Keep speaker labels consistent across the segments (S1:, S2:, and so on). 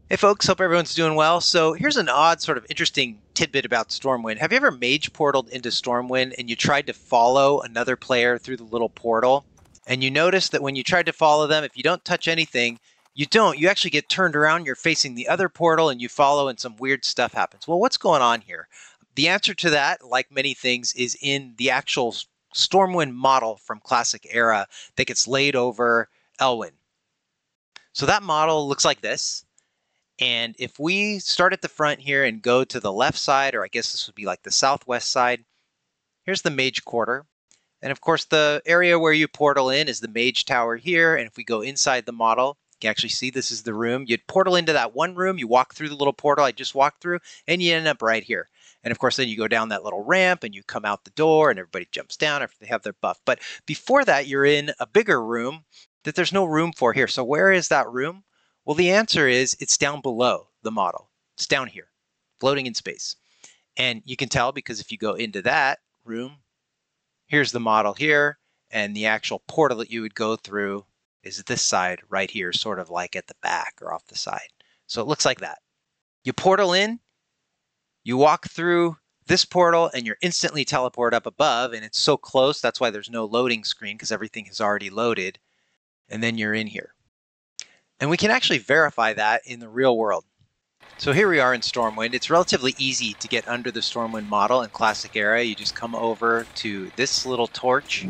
S1: Hey folks, hope everyone's doing well. So here's an odd sort of interesting tidbit about Stormwind. Have you ever mage portaled into Stormwind and you tried to follow another player through the little portal? And you notice that when you tried to follow them, if you don't touch anything, you actually get turned around, you're facing the other portal and you follow and some weird stuff happens. Well, what's going on here? The answer to that, like many things, is in the actual Stormwind model from Classic Era that gets laid over Elwyn. So that model looks like this. And if we start at the front here and go to the left side, or I guess this would be like the southwest side, here's the Mage Quarter. And of course, the area where you portal in is the Mage Tower here. And if we go inside the model, you can actually see this is the room. You'd portal into that one room, you walk through the little portal I just walked through, and you end up right here. And of course, then you go down that little ramp and you come out the door and everybody jumps down after they have their buff. But before that, you're in a bigger room that there's no room for here. So where is that room? Well, the answer is it's down below the model. It's down here, floating in space. And you can tell because if you go into that room, here's the model here, and the actual portal that you would go through is this side right here, sort of like at the back or off the side. So it looks like that. You portal in, you walk through this portal, and you're instantly teleported up above, and it's so close, that's why there's no loading screen, because everything is already loaded, and then you're in here. And we can actually verify that in the real world. So here we are in Stormwind. It's relatively easy to get under the Stormwind model in Classic Era. You just come over to this little torch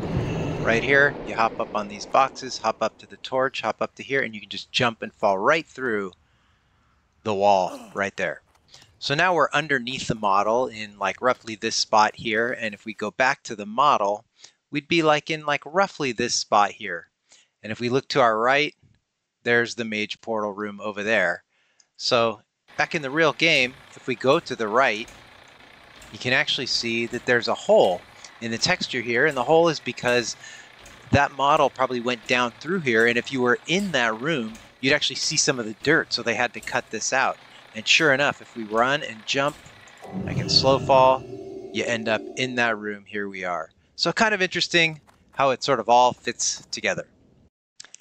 S1: right here. You hop up on these boxes, hop up to the torch, hop up to here, and you can just jump and fall right through the wall right there. So now we're underneath the model in like roughly this spot here. And if we go back to the model, we'd be like in like roughly this spot here. And if we look to our right, there's the Mage Portal room over there. So back in the real game, if we go to the right, you can actually see that there's a hole in the texture here. And the hole is because that model probably went down through here. And if you were in that room, you'd actually see some of the dirt. So they had to cut this out. And sure enough, if we run and jump, I can slow fall, you end up in that room. Here we are. So kind of interesting how it sort of all fits together.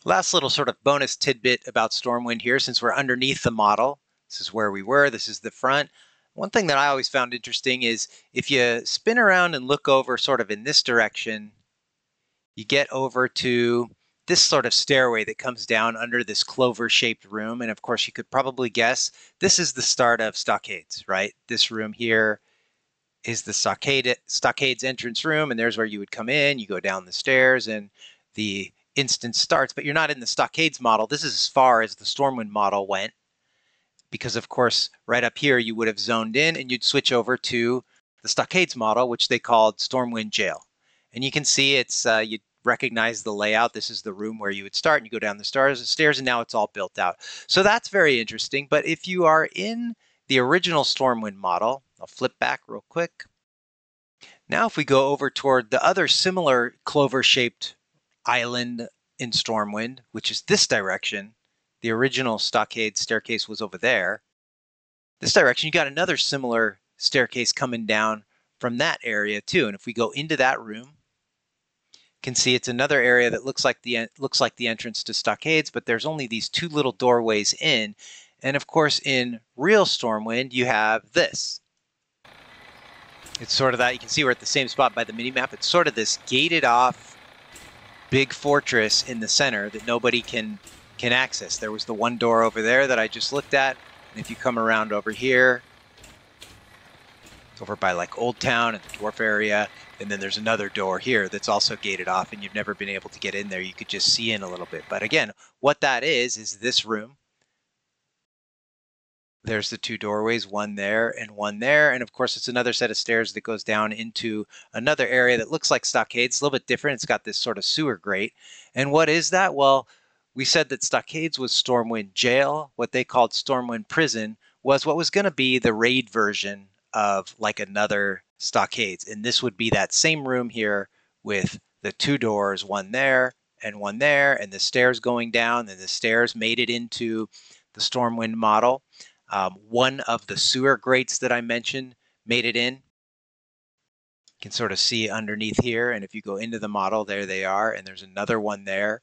S1: Last little sort of bonus tidbit about Stormwind here, since we're underneath the model. This is where we were, this is the front. One thing that I always found interesting is if you spin around and look over sort of in this direction, you get over to this sort of stairway that comes down under this clover-shaped room. And of course, you could probably guess this is the start of Stockades, right? This room here is the Stockades entrance room, and there's where you would come in. You go down the stairs, and the instance starts, but you're not in the Stockades model. This is as far as the Stormwind model went, because of course, right up here, you would have zoned in and you'd switch over to the Stockades model, which they called Stormwind Jail. And you can see it's, you recognize the layout. This is the room where you would start and you go down the stairs, and now it's all built out. So that's very interesting. But if you are in the original Stormwind model, I'll flip back real quick. Now, if we go over toward the other similar clover-shaped island in Stormwind, which is this direction, the original Stockade staircase was over there. This direction, you got another similar staircase coming down from that area too. And if we go into that room, you can see it's another area that looks like the entrance to Stockades, but there's only these two little doorways in. And of course, in real Stormwind, you have this. It's sort of that, you can see we're at the same spot by the minimap. It's sort of this gated off big fortress in the center that nobody can access. There was the one door over there that I just looked at. And if you come around over here, it's over by like Old Town and the Dwarf area. And then there's another door here that's also gated off, and you've never been able to get in there. You could just see in a little bit. But again, what that is this room. There's the two doorways, one there and one there. And of course, it's another set of stairs that goes down into another area that looks like Stockades. It's a little bit different. It's got this sort of sewer grate. And what is that? Well, we said that Stockades was Stormwind Jail. What they called Stormwind Prison was what was going to be the raid version of like another Stockades. And this would be that same room here with the two doors, one there and one there, and the stairs going down. And the stairs made it into the Stormwind model. One of the sewer grates that I mentioned made it in. You can sort of see underneath here, and if you go into the model, there they are, and there's another one there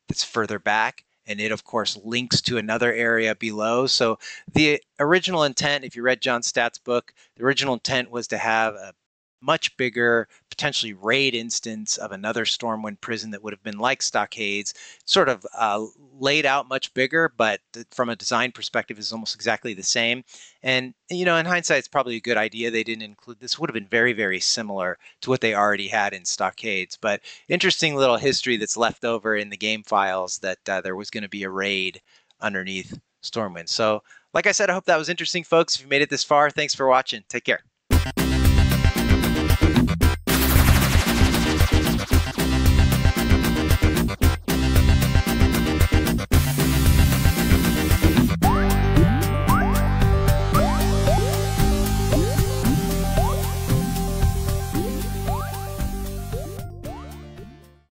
S1: that's further back. and it, of course, links to another area below. So the original intent, if you read John Statt's book, the original intent was to have a much bigger, potentially raid instance of another Stormwind prison that would have been like Stockades, sort of laid out much bigger, but from a design perspective is almost exactly the same. And, you know, in hindsight, it's probably a good idea they didn't include this. Would have been very, very similar to what they already had in Stockades. But interesting little history that's left over in the game files that there was going to be a raid underneath Stormwind. So, like I said, I hope that was interesting, folks. If you made it this far, thanks for watching. Take care.